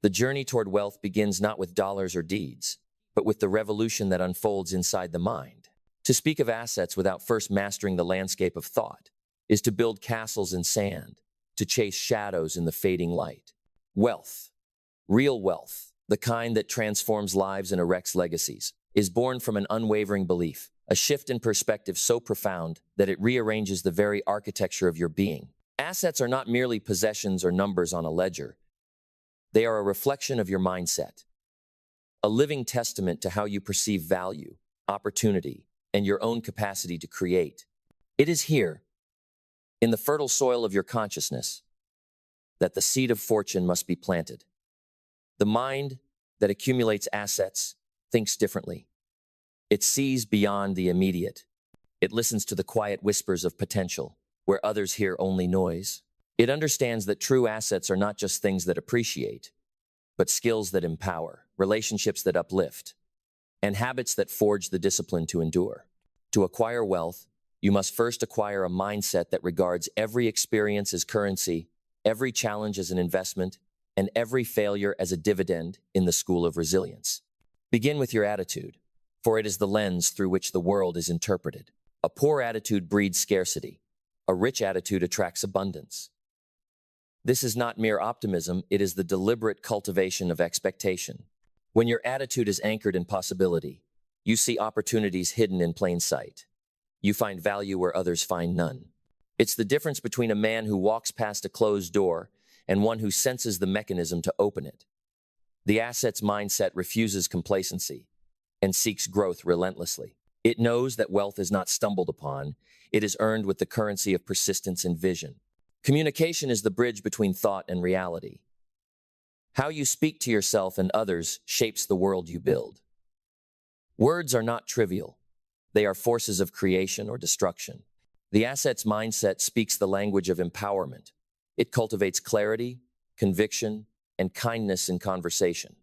The journey toward wealth begins not with dollars or deeds, but with the revolution that unfolds inside the mind. To speak of assets without first mastering the landscape of thought is to build castles in sand, to chase shadows in the fading light. Wealth, real wealth, the kind that transforms lives and erects legacies, is born from an unwavering belief, a shift in perspective so profound that it rearranges the very architecture of your being. Assets are not merely possessions or numbers on a ledger. They are a reflection of your mindset, a living testament to how you perceive value, opportunity, and your own capacity to create. It is here, in the fertile soil of your consciousness, that the seed of fortune must be planted. The mind that accumulates assets thinks differently. It sees beyond the immediate. It listens to the quiet whispers of potential, where others hear only noise. It understands that true assets are not just things that appreciate, but skills that empower, relationships that uplift, and habits that forge the discipline to endure. To acquire wealth, you must first acquire a mindset that regards every experience as currency, every challenge as an investment, and every failure as a dividend in the school of resilience. Begin with your attitude, for it is the lens through which the world is interpreted. A poor attitude breeds scarcity. A rich attitude attracts abundance. This is not mere optimism, it is the deliberate cultivation of expectation. When your attitude is anchored in possibility, you see opportunities hidden in plain sight. You find value where others find none. It's the difference between a man who walks past a closed door and one who senses the mechanism to open it. The assets mindset refuses complacency and seeks growth relentlessly. It knows that wealth is not stumbled upon, it is earned with the currency of persistence and vision. Communication is the bridge between thought and reality. How you speak to yourself and others shapes the world you build. Words are not trivial. They are forces of creation or destruction. The assets mindset speaks the language of empowerment. It cultivates clarity, conviction, and kindness in conversation.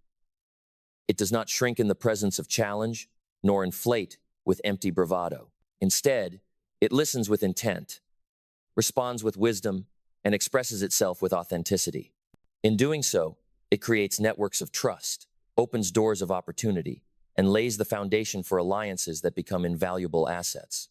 It does not shrink in the presence of challenge, nor inflate with empty bravado. Instead, it listens with intent, responds with wisdom, and expresses itself with authenticity. In doing so, it creates networks of trust, opens doors of opportunity, and lays the foundation for alliances that become invaluable assets.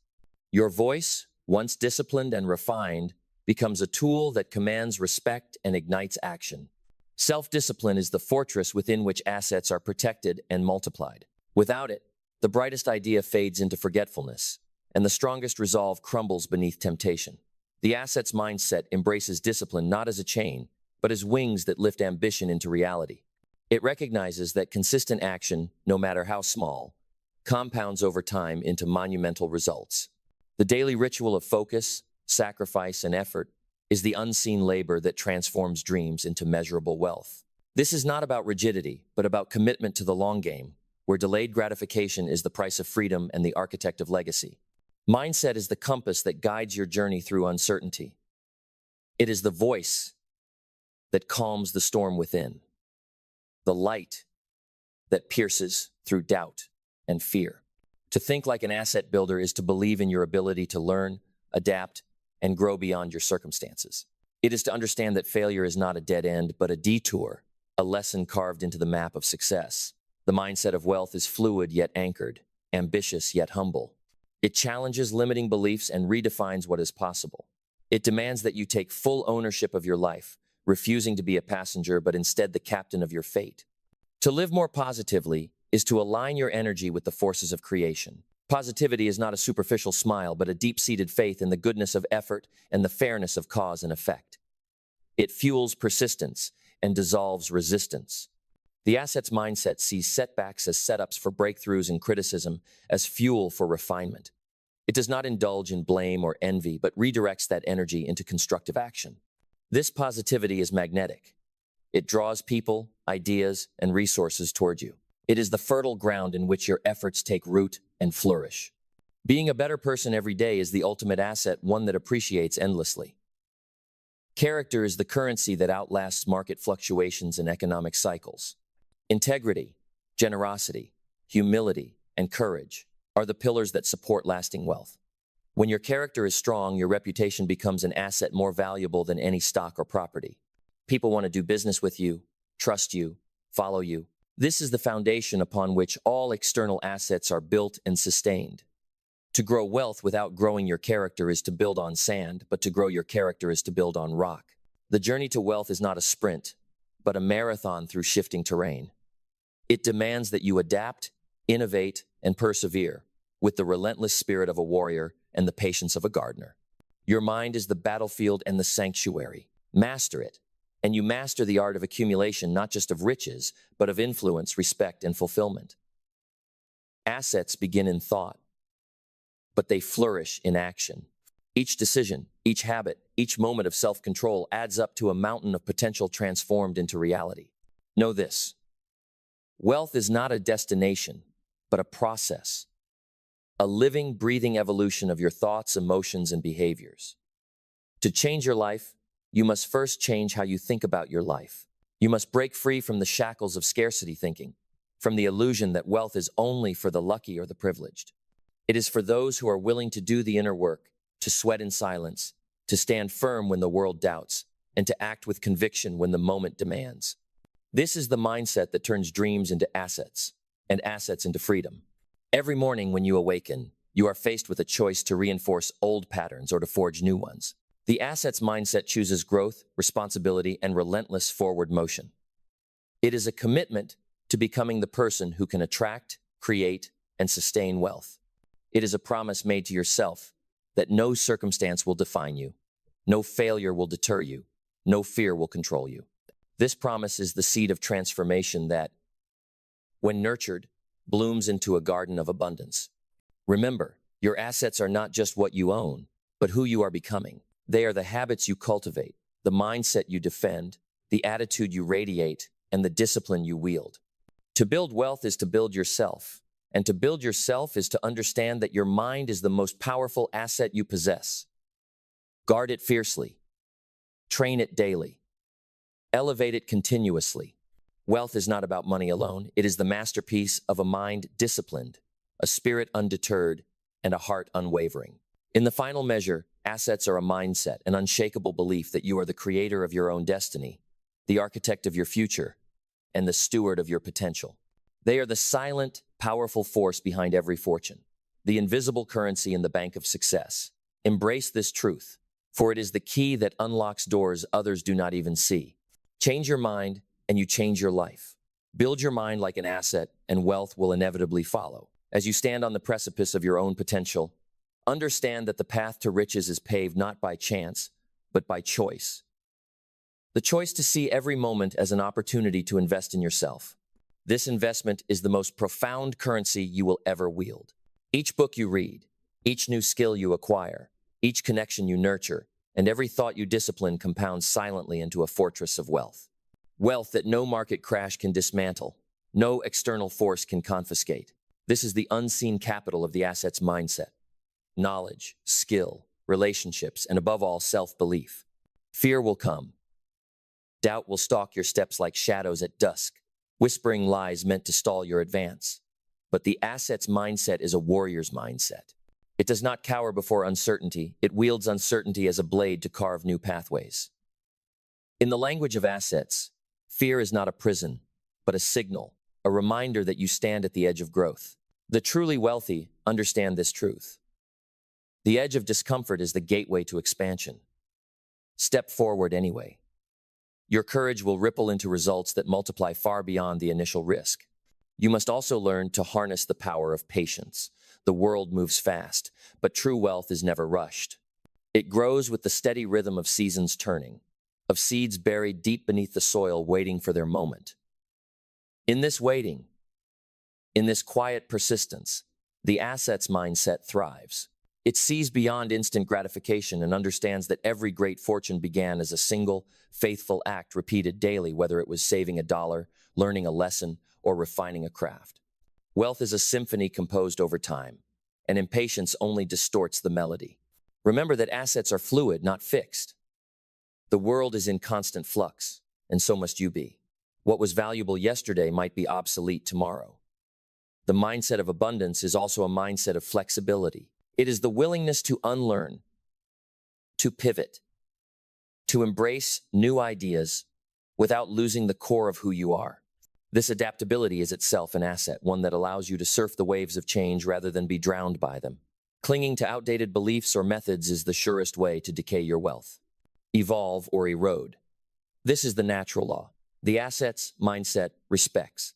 Your voice, once disciplined and refined, becomes a tool that commands respect and ignites action. Self-discipline is the fortress within which assets are protected and multiplied. Without it, the brightest idea fades into forgetfulness, and the strongest resolve crumbles beneath temptation. The assets mindset embraces discipline not as a chain, but as wings that lift ambition into reality. It recognizes that consistent action, no matter how small, compounds over time into monumental results. The daily ritual of focus, sacrifice, and effort is the unseen labor that transforms dreams into measurable wealth. This is not about rigidity, but about commitment to the long game, where delayed gratification is the price of freedom and the architect of legacy. Mindset is the compass that guides your journey through uncertainty. It is the voice that calms the storm within, the light that pierces through doubt and fear. To think like an asset builder is to believe in your ability to learn, adapt, and grow beyond your circumstances. It is to understand that failure is not a dead end, but a detour, a lesson carved into the map of success. The mindset of wealth is fluid yet anchored, ambitious yet humble. It challenges limiting beliefs and redefines what is possible. It demands that you take full ownership of your life, refusing to be a passenger but instead the captain of your fate. To live more positively is to align your energy with the forces of creation. Positivity is not a superficial smile, but a deep-seated faith in the goodness of effort and the fairness of cause and effect. It fuels persistence and dissolves resistance. The assets mindset sees setbacks as setups for breakthroughs and criticism as fuel for refinement. It does not indulge in blame or envy, but redirects that energy into constructive action. This positivity is magnetic. It draws people, ideas, and resources toward you. It is the fertile ground in which your efforts take root and flourish. Being a better person every day is the ultimate asset, one that appreciates endlessly. Character is the currency that outlasts market fluctuations and economic cycles. Integrity, generosity, humility, and courage are the pillars that support lasting wealth. When your character is strong, your reputation becomes an asset more valuable than any stock or property. People want to do business with you trust you, follow you. This is the foundation upon which all external assets are built and sustained. To grow wealth without growing your character is to build on sand, but to grow your character is to build on rock. The journey to wealth is not a sprint, but a marathon through shifting terrain. It demands that you adapt, innovate, and persevere with the relentless spirit of a warrior and the patience of a gardener. Your mind is the battlefield and the sanctuary. Master it, and you master the art of accumulation, not just of riches, but of influence, respect, and fulfillment. Assets begin in thought, but they flourish in action. Each decision, each habit, each moment of self-control adds up to a mountain of potential transformed into reality. Know this: wealth is not a destination, but a process. A living, breathing evolution of your thoughts, emotions, and behaviors. To change your life, you must first change how you think about your life. You must break free from the shackles of scarcity thinking, from the illusion that wealth is only for the lucky or the privileged. It is for those who are willing to do the inner work, to sweat in silence, to stand firm when the world doubts, and to act with conviction when the moment demands. This is the mindset that turns dreams into assets, and assets into freedom. Every morning when you awaken, you are faced with a choice to reinforce old patterns or to forge new ones. The assets mindset chooses growth, responsibility, and relentless forward motion. It is a commitment to becoming the person who can attract, create, and sustain wealth. It is a promise made to yourself that no circumstance will define you, no failure will deter you, no fear will control you. This promise is the seed of transformation that, when nurtured, blooms into a garden of abundance. Remember, your assets are not just what you own, but who you are becoming. They are the habits you cultivate, the mindset you defend, the attitude you radiate, and the discipline you wield. To build wealth is to build yourself, and to build yourself is to understand that your mind is the most powerful asset you possess. Guard it fiercely. Train it daily. Elevate it continuously. Wealth is not about money alone. It is the masterpiece of a mind disciplined, a spirit undeterred, and a heart unwavering. In the final measure, assets are a mindset, an unshakable belief that you are the creator of your own destiny, the architect of your future, and the steward of your potential. They are the silent, powerful force behind every fortune, the invisible currency in the bank of success. Embrace this truth, for it is the key that unlocks doors others do not even see. Change your mind, and you change your life. Build your mind like an asset, and wealth will inevitably follow. As you stand on the precipice of your own potential, understand that the path to riches is paved not by chance, but by choice. The choice to see every moment as an opportunity to invest in yourself. This investment is the most profound currency you will ever wield. Each book you read, each new skill you acquire, each connection you nurture, and every thought you discipline compounds silently into a fortress of wealth. Wealth that no market crash can dismantle, no external force can confiscate. This is the unseen capital of the assets mindset. Knowledge, skill, relationships, and above all, self-belief. Fear will come. Doubt will stalk your steps like shadows at dusk, whispering lies meant to stall your advance. But the assets mindset is a warrior's mindset. It does not cower before uncertainty. It wields uncertainty as a blade to carve new pathways. In the language of assets, fear is not a prison, but a signal, a reminder that you stand at the edge of growth. The truly wealthy understand this truth. The edge of discomfort is the gateway to expansion. Step forward anyway. Your courage will ripple into results that multiply far beyond the initial risk. You must also learn to harness the power of patience. The world moves fast, but true wealth is never rushed. It grows with the steady rhythm of seasons turning, of seeds buried deep beneath the soil waiting for their moment. In this waiting, in this quiet persistence, the assets mindset thrives. It sees beyond instant gratification and understands that every great fortune began as a single, faithful act repeated daily, whether it was saving $1, learning a lesson, or refining a craft. Wealth is a symphony composed over time, and impatience only distorts the melody. Remember that assets are fluid, not fixed. The world is in constant flux, and so must you be. What was valuable yesterday might be obsolete tomorrow. The mindset of abundance is also a mindset of flexibility. It is the willingness to unlearn, to pivot, to embrace new ideas, without losing the core of who you are. This adaptability is itself an asset, one that allows you to surf the waves of change rather than be drowned by them. Clinging to outdated beliefs or methods is the surest way to decay your wealth. Evolve or erode. This is the natural law. The assets, mindset, respects.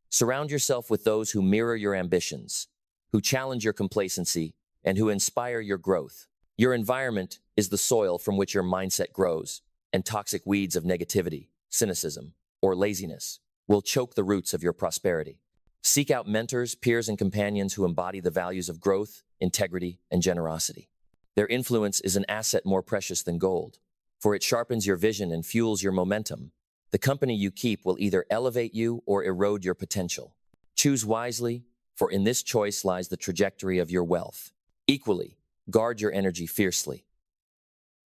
Surround yourself with those who mirror your ambitions, who challenge your complacency, and who inspire your growth. Your environment is the soil from which your mindset grows, and toxic weeds of negativity, cynicism, or laziness will choke the roots of your prosperity. Seek out mentors, peers, and companions who embody the values of growth, integrity, and generosity. Their influence is an asset more precious than gold, for it sharpens your vision and fuels your momentum. The company you keep will either elevate you or erode your potential. Choose wisely, for in this choice lies the trajectory of your wealth. Equally, guard your energy fiercely.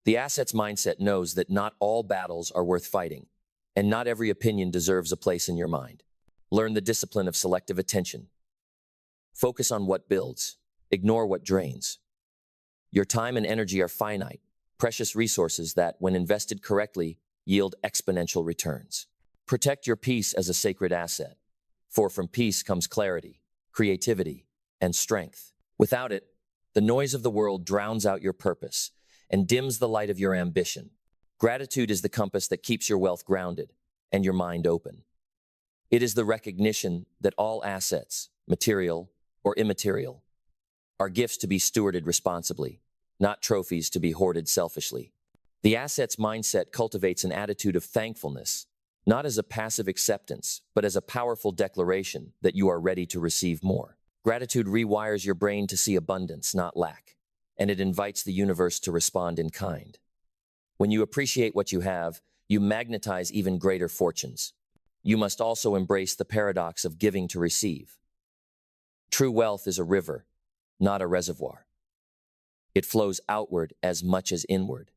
The assets mindset knows that not all battles are worth fighting, and not every opinion deserves a place in your mind. Learn the discipline of selective attention. Focus on what builds, ignore what drains. Your time and energy are finite, precious resources that, when invested correctly, yield exponential returns. Protect your peace as a sacred asset, for from peace comes clarity, creativity, and strength. Without it, the noise of the world drowns out your purpose and dims the light of your ambition. Gratitude is the compass that keeps your wealth grounded and your mind open. It is the recognition that all assets, material or immaterial, are gifts to be stewarded responsibly, not trophies to be hoarded selfishly. The assets mindset cultivates an attitude of thankfulness, not as a passive acceptance, but as a powerful declaration that you are ready to receive more. Gratitude rewires your brain to see abundance, not lack, and it invites the universe to respond in kind. When you appreciate what you have, you magnetize even greater fortunes. You must also embrace the paradox of giving to receive. True wealth is a river, not a reservoir. It flows outward as much as inward.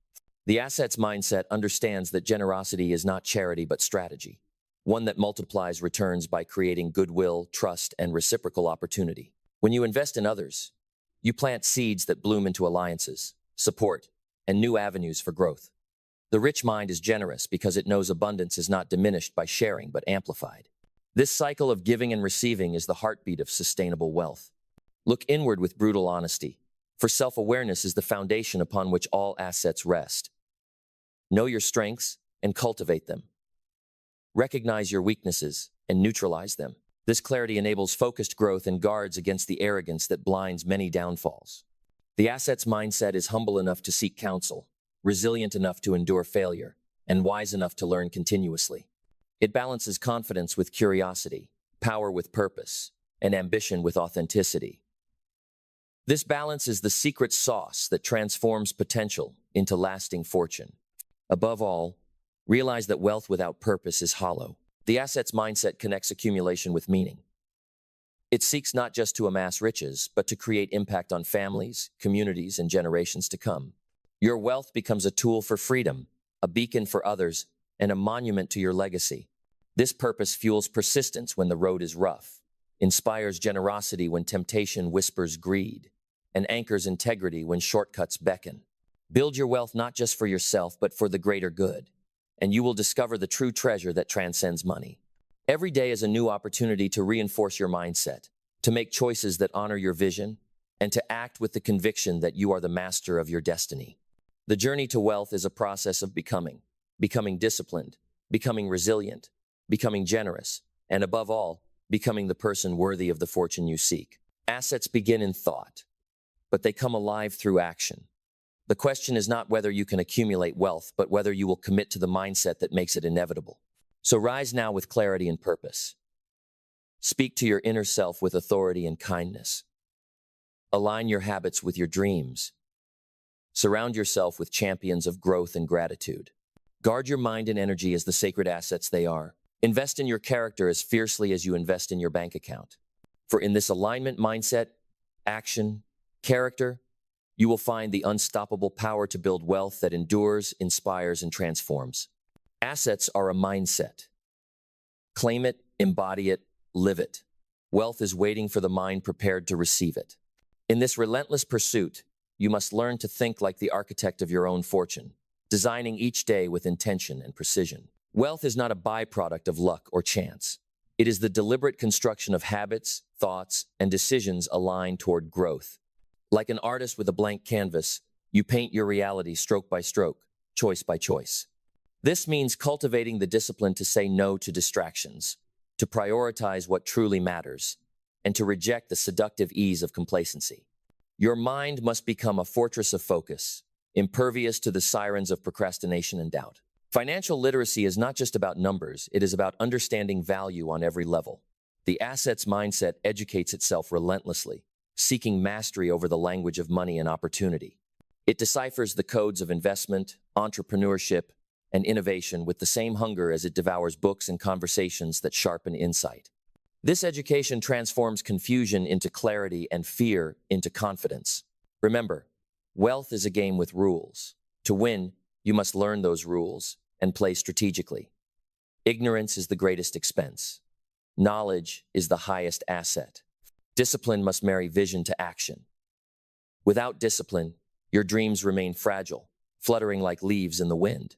The assets mindset understands that generosity is not charity but strategy, one that multiplies returns by creating goodwill, trust, and reciprocal opportunity. When you invest in others, you plant seeds that bloom into alliances, support, and new avenues for growth. The rich mind is generous because it knows abundance is not diminished by sharing but amplified. This cycle of giving and receiving is the heartbeat of sustainable wealth. Look inward with brutal honesty, for self-awareness is the foundation upon which all assets rest. Know your strengths and cultivate them. Recognize your weaknesses and neutralize them. This clarity enables focused growth and guards against the arrogance that blinds many downfalls. The assets mindset is humble enough to seek counsel, resilient enough to endure failure, and wise enough to learn continuously. It balances confidence with curiosity, power with purpose, and ambition with authenticity. This balance is the secret sauce that transforms potential into lasting fortune. Above all, realize that wealth without purpose is hollow. The assets mindset connects accumulation with meaning. It seeks not just to amass riches, but to create impact on families, communities, and generations to come. Your wealth becomes a tool for freedom, a beacon for others, and a monument to your legacy. This purpose fuels persistence when the road is rough, inspires generosity when temptation whispers greed, and anchors integrity when shortcuts beckon. Build your wealth not just for yourself, but for the greater good, and you will discover the true treasure that transcends money. Every day is a new opportunity to reinforce your mindset, to make choices that honor your vision, and to act with the conviction that you are the master of your destiny. The journey to wealth is a process of becoming disciplined, becoming resilient, becoming generous, and above all, becoming the person worthy of the fortune you seek. Assets begin in thought, but they come alive through action. The question is not whether you can accumulate wealth, but whether you will commit to the mindset that makes it inevitable. So rise now with clarity and purpose. Speak to your inner self with authority and kindness. Align your habits with your dreams. Surround yourself with champions of growth and gratitude. Guard your mind and energy as the sacred assets they are. Invest in your character as fiercely as you invest in your bank account. For in this alignment mindset, action, character, you will find the unstoppable power to build wealth that endures, inspires, and transforms. Assets are a mindset. Claim it, embody it, live it. Wealth is waiting for the mind prepared to receive it. In this relentless pursuit, you must learn to think like the architect of your own fortune, designing each day with intention and precision. Wealth is not a byproduct of luck or chance. It is the deliberate construction of habits, thoughts, and decisions aligned toward growth. Like an artist with a blank canvas, you paint your reality stroke by stroke, choice by choice. This means cultivating the discipline to say no to distractions, to prioritize what truly matters, and to reject the seductive ease of complacency. Your mind must become a fortress of focus, impervious to the sirens of procrastination and doubt. Financial literacy is not just about numbers, it is about understanding value on every level. The assets mindset educates itself relentlessly, seeking mastery over the language of money and opportunity. It deciphers the codes of investment, entrepreneurship, and innovation with the same hunger as it devours books and conversations that sharpen insight. This education transforms confusion into clarity and fear into confidence. Remember, wealth is a game with rules. To win, you must learn those rules and play strategically. Ignorance is the greatest expense. Knowledge is the highest asset. Discipline must marry vision to action. Without discipline, your dreams remain fragile, fluttering like leaves in the wind.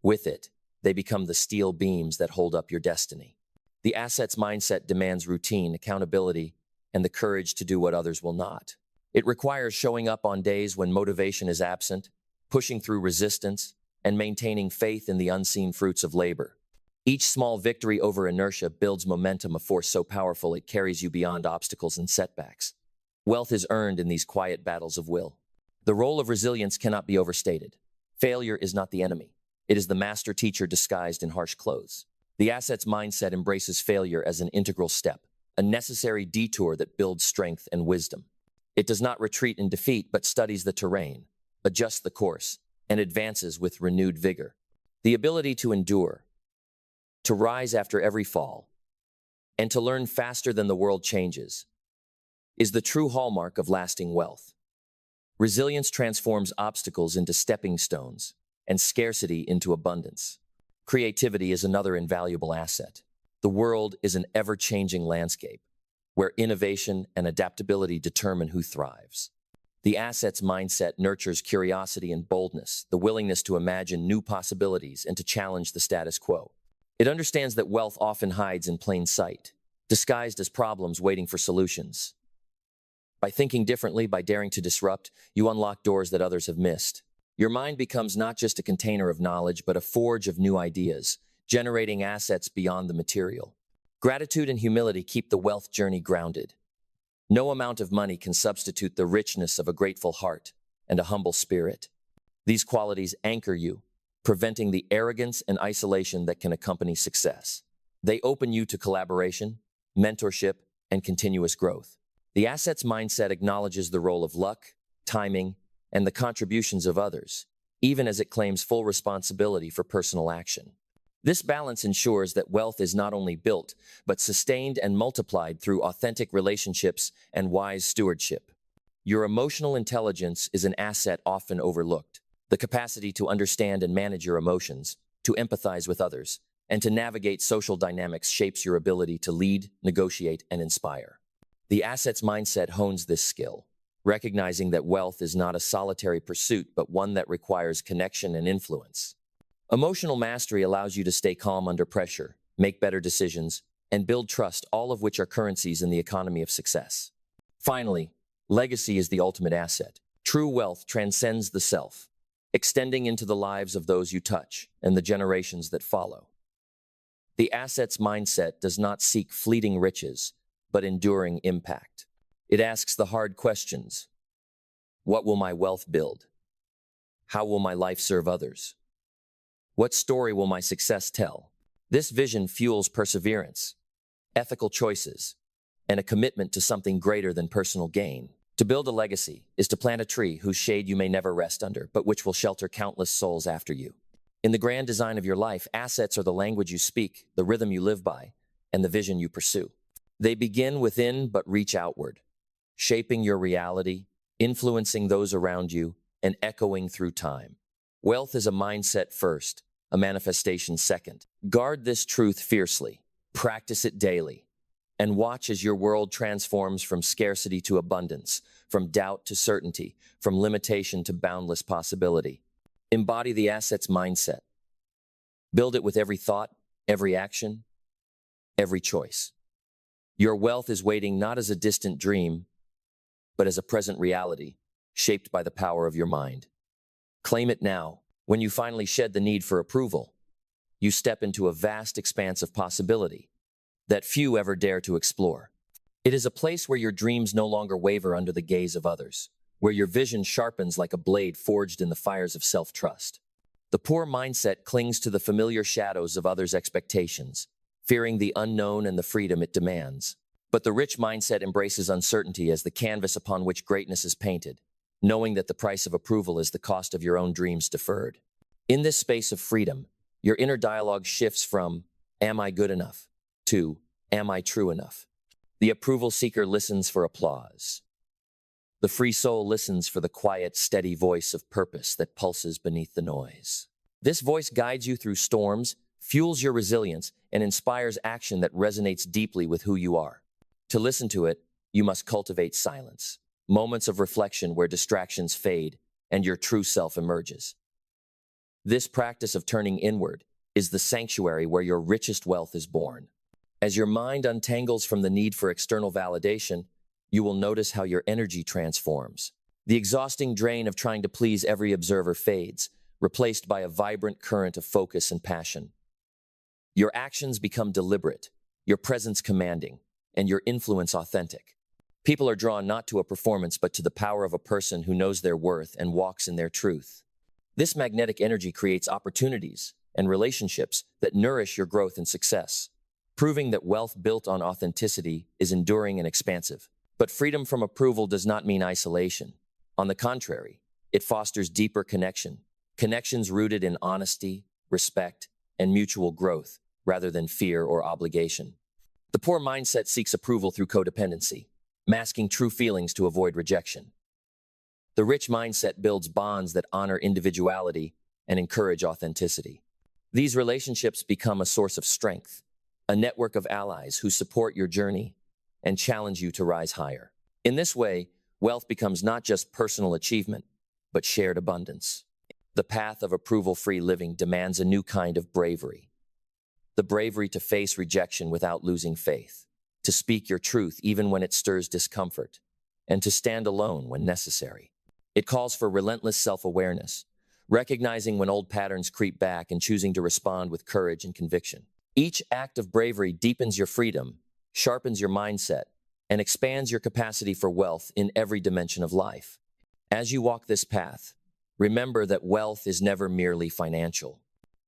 With it, they become the steel beams that hold up your destiny. The assets mindset demands routine, accountability, and the courage to do what others will not. It requires showing up on days when motivation is absent, pushing through resistance, and maintaining faith in the unseen fruits of labor. Each small victory over inertia builds momentum, a force so powerful it carries you beyond obstacles and setbacks. Wealth is earned in these quiet battles of will. The role of resilience cannot be overstated. Failure is not the enemy. It is the master teacher disguised in harsh clothes. The assets mindset embraces failure as an integral step, a necessary detour that builds strength and wisdom. It does not retreat in defeat, but studies the terrain, adjusts the course, and advances with renewed vigor. The ability to endure, to rise after every fall, and to learn faster than the world changes is the true hallmark of lasting wealth. Resilience transforms obstacles into stepping stones and scarcity into abundance. Creativity is another invaluable asset. The world is an ever-changing landscape where innovation and adaptability determine who thrives. The assets mindset nurtures curiosity and boldness, the willingness to imagine new possibilities and to challenge the status quo. It understands that wealth often hides in plain sight, disguised as problems waiting for solutions. By thinking differently, by daring to disrupt, you unlock doors that others have missed. Your mind becomes not just a container of knowledge, but a forge of new ideas, generating assets beyond the material. Gratitude and humility keep the wealth journey grounded. No amount of money can substitute the richness of a grateful heart and a humble spirit. These qualities anchor you, preventing the arrogance and isolation that can accompany success. They open you to collaboration, mentorship, and continuous growth. The assets mindset acknowledges the role of luck, timing, and the contributions of others, even as it claims full responsibility for personal action. This balance ensures that wealth is not only built, but sustained and multiplied through authentic relationships and wise stewardship. Your emotional intelligence is an asset often overlooked. The capacity to understand and manage your emotions, to empathize with others, and to navigate social dynamics shapes your ability to lead, negotiate, and inspire. The assets mindset hones this skill, recognizing that wealth is not a solitary pursuit, but one that requires connection and influence. Emotional mastery allows you to stay calm under pressure, make better decisions, and build trust, all of which are currencies in the economy of success. Finally, legacy is the ultimate asset. True wealth transcends the self, extending into the lives of those you touch and the generations that follow. The assets mindset does not seek fleeting riches, but enduring impact. It asks the hard questions. What will my wealth build? How will my life serve others? What story will my success tell? This vision fuels perseverance, ethical choices, and a commitment to something greater than personal gain. To build a legacy is to plant a tree whose shade you may never rest under, but which will shelter countless souls after you. In the grand design of your life, assets are the language you speak, the rhythm you live by, and the vision you pursue. They begin within but reach outward, shaping your reality, influencing those around you, and echoing through time. Wealth is a mindset first, a manifestation second. Guard this truth fiercely, practice it daily, and watch as your world transforms from scarcity to abundance, from doubt to certainty, from limitation to boundless possibility. Embody the assets mindset. Build it with every thought, every action, every choice. Your wealth is waiting not as a distant dream, but as a present reality, shaped by the power of your mind. Claim it now. When you finally shed the need for approval, you step into a vast expanse of possibility that few ever dare to explore. It is a place where your dreams no longer waver under the gaze of others, where your vision sharpens like a blade forged in the fires of self-trust. The poor mindset clings to the familiar shadows of others' expectations, fearing the unknown and the freedom it demands. But the rich mindset embraces uncertainty as the canvas upon which greatness is painted, knowing that the price of approval is the cost of your own dreams deferred. In this space of freedom, your inner dialogue shifts from, "Am I good enough?" to, "Am I true enough?" The approval seeker listens for applause. The free soul listens for the quiet, steady voice of purpose that pulses beneath the noise. This voice guides you through storms, fuels your resilience, and inspires action that resonates deeply with who you are. To listen to it, you must cultivate silence, moments of reflection where distractions fade and your true self emerges. This practice of turning inward is the sanctuary where your richest wealth is born. As your mind untangles from the need for external validation, you will notice how your energy transforms. The exhausting drain of trying to please every observer fades, replaced by a vibrant current of focus and passion. Your actions become deliberate, your presence commanding, and your influence authentic. People are drawn not to a performance but to the power of a person who knows their worth and walks in their truth. This magnetic energy creates opportunities and relationships that nourish your growth and success, proving that wealth built on authenticity is enduring and expansive. But freedom from approval does not mean isolation. On the contrary, it fosters deeper connections rooted in honesty, respect, and mutual growth, rather than fear or obligation. The poor mindset seeks approval through codependency, masking true feelings to avoid rejection. The rich mindset builds bonds that honor individuality and encourage authenticity. These relationships become a source of strength, a network of allies who support your journey and challenge you to rise higher. In this way, wealth becomes not just personal achievement, but shared abundance. The path of approval-free living demands a new kind of bravery. The bravery to face rejection without losing faith, to speak your truth even when it stirs discomfort, and to stand alone when necessary. It calls for relentless self-awareness, recognizing when old patterns creep back and choosing to respond with courage and conviction. Each act of bravery deepens your freedom, sharpens your mindset, and expands your capacity for wealth in every dimension of life. As you walk this path, remember that wealth is never merely financial.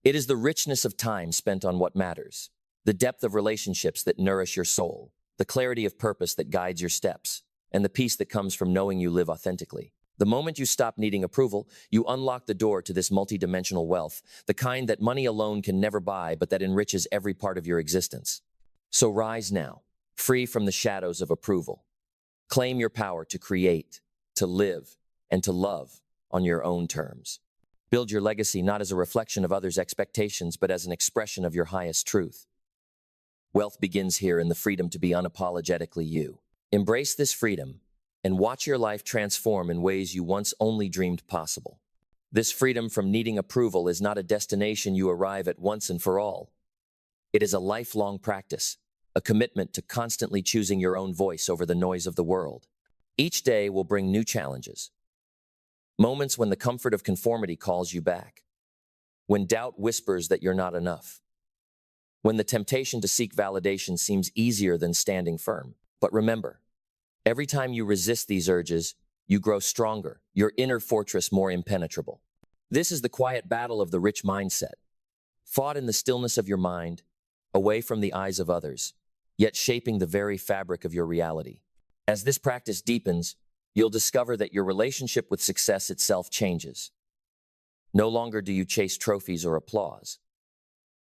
It is the richness of time spent on what matters, the depth of relationships that nourish your soul, the clarity of purpose that guides your steps, and the peace that comes from knowing you live authentically. The moment you stop needing approval, you unlock the door to this multidimensional wealth, the kind that money alone can never buy, but that enriches every part of your existence. So rise now, free from the shadows of approval. Claim your power to create, to live, and to love on your own terms. Build your legacy not as a reflection of others' expectations, but as an expression of your highest truth. Wealth begins here in the freedom to be unapologetically you. Embrace this freedom and watch your life transform in ways you once only dreamed possible. This freedom from needing approval is not a destination you arrive at once and for all. It is a lifelong practice, a commitment to constantly choosing your own voice over the noise of the world. Each day will bring new challenges. Moments when the comfort of conformity calls you back. When doubt whispers that you're not enough. When the temptation to seek validation seems easier than standing firm. But remember, every time you resist these urges, you grow stronger, your inner fortress more impenetrable. This is the quiet battle of the rich mindset, fought in the stillness of your mind, away from the eyes of others, yet shaping the very fabric of your reality. As this practice deepens, you'll discover that your relationship with success itself changes. No longer do you chase trophies or applause.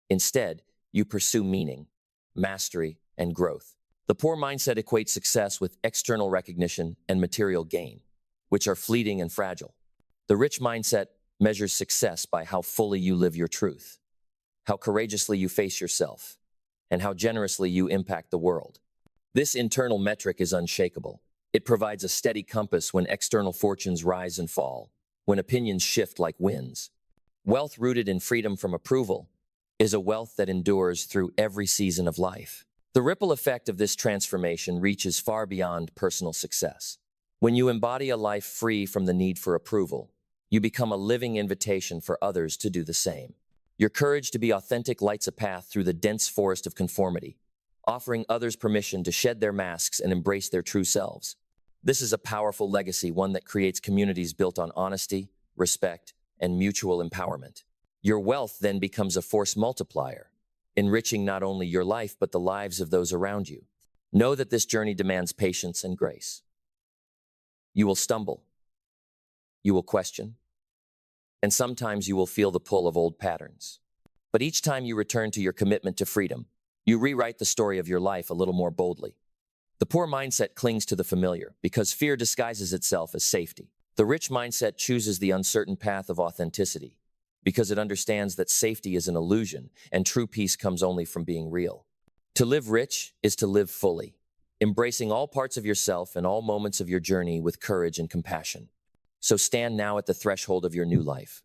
Instead, you pursue meaning, mastery, and growth. The poor mindset equates success with external recognition and material gain, which are fleeting and fragile. The rich mindset measures success by how fully you live your truth, how courageously you face yourself, and how generously you impact the world. This internal metric is unshakable. It provides a steady compass when external fortunes rise and fall, when opinions shift like winds. Wealth rooted in freedom from approval is a wealth that endures through every season of life. The ripple effect of this transformation reaches far beyond personal success. When you embody a life free from the need for approval, you become a living invitation for others to do the same. Your courage to be authentic lights a path through the dense forest of conformity, offering others permission to shed their masks and embrace their true selves. This is a powerful legacy, one that creates communities built on honesty, respect, and mutual empowerment. Your wealth then becomes a force multiplier, enriching not only your life but the lives of those around you. Know that this journey demands patience and grace. You will stumble. You will question. And sometimes you will feel the pull of old patterns. But each time you return to your commitment to freedom, you rewrite the story of your life a little more boldly. The poor mindset clings to the familiar because fear disguises itself as safety. The rich mindset chooses the uncertain path of authenticity because it understands that safety is an illusion and true peace comes only from being real. To live rich is to live fully, embracing all parts of yourself and all moments of your journey with courage and compassion. So stand now at the threshold of your new life.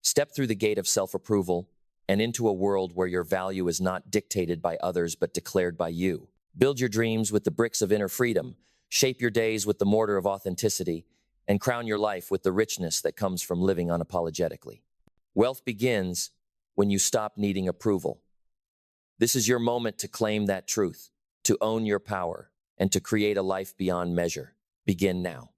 Step through the gate of self-approval and into a world where your value is not dictated by others but declared by you. Build your dreams with the bricks of inner freedom, shape your days with the mortar of authenticity, and crown your life with the richness that comes from living unapologetically. Wealth begins when you stop needing approval. This is your moment to claim that truth, to own your power, and to create a life beyond measure. Begin now.